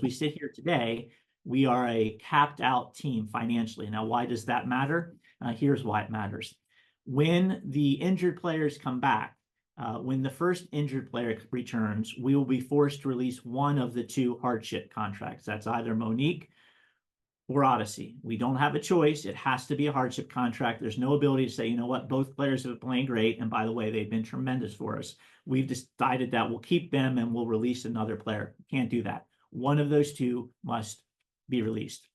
we sit here today, we are a capped out team financially. Now, why does that matter? Here's why it matters. When the injured players come back, when the first injured player returns, we will be forced to release one of the two hardship contracts. That's either Monique or Odyssey. We don't have a choice. It has to be a hardship contract. There's no ability to say, you know what, both players have been playing great. And by the way, they've been tremendous for us. We've decided that we'll keep them and we'll release another player. Can't do that. One of those two must be released.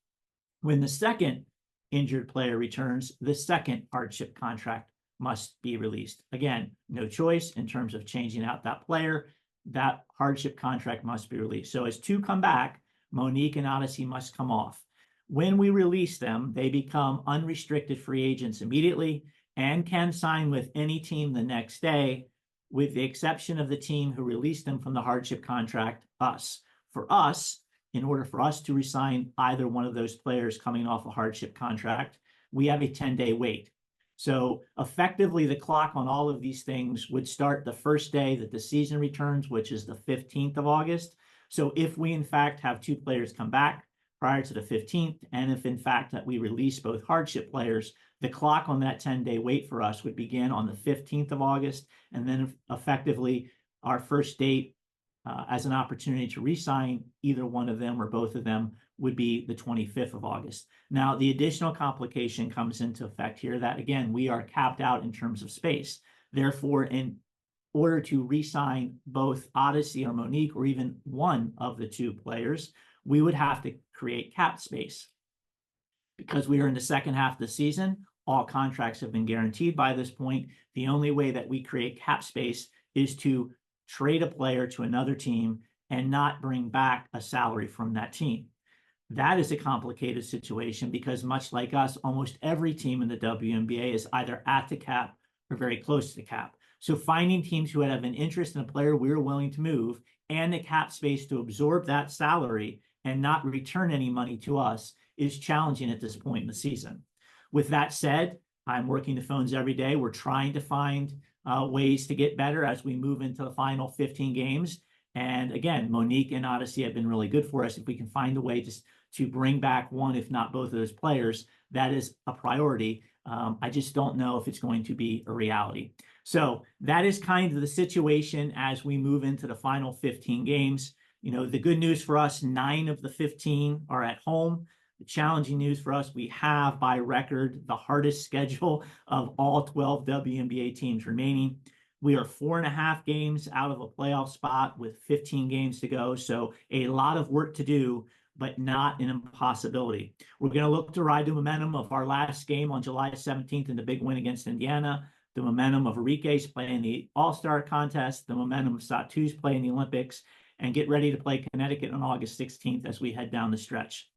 When the second injured player returns, the second hardship contract must be released. Again, no choice in terms of changing out that player. That hardship contract must be released. So as two come back, Monique and Odyssey must come off. When we release them, they become unrestricted free agents immediately and can sign with any team the next day, with the exception of the team who released them from the hardship contract, us. For us, in order for us to resign either one of those players coming off a hardship contract, we have a 10-day wait. So effectively, the clock on all of these things would start the first day that the season returns, which is the 15th of August. So if we, in fact, have two players come back prior to the 15th, and if in fact that we release both hardship players, the clock on that 10-day wait for us would begin on the 15th of August, and then effectively our first date as an opportunity to re-sign either one of them or both of them would be the 25th of August. Now, the additional complication comes into effect here that, again, we are capped out in terms of space. Therefore, in order to re-sign both Odyssey or Monique or even one of the two players, we would have to create cap space. Because we are in the second half of the season, all contracts have been guaranteed by this point. The only way that we create cap space is to trade a player to another team and not bring back a salary from that team. That is a complicated situation because much like us, almost every team in the WNBA is either at the cap or very close to the cap. So finding teams who have an interest in a player we're willing to move and the cap space to absorb that salary and not return any money to us is challenging at this point in the season. With that said, I'm working the phones every day. We're trying to find ways to get better as we move into the final 15 games. And again, Monique and Odyssey have been really good for us. If we can find a way to bring back one, if not both of those players, that is a priority. I just don't know if it's going to be a reality. So that is kind of the situation as we move into the final 15 games. You know, the good news for us, 9 of the 15 are at home. The challenging news for us, we have by record the hardest schedule of all 12 WNBA teams remaining. We are 4.5 games out of a playoff spot with 15 games to go. So a lot of work to do, but not an impossibility. We're going to look to ride the momentum of our last game on July 17th in the big win against Indiana, the momentum of Enrique's play in the All-Star contest, the momentum of Satu's play in the Olympics, and get ready to play Connecticut on August 16th as we head down the stretch.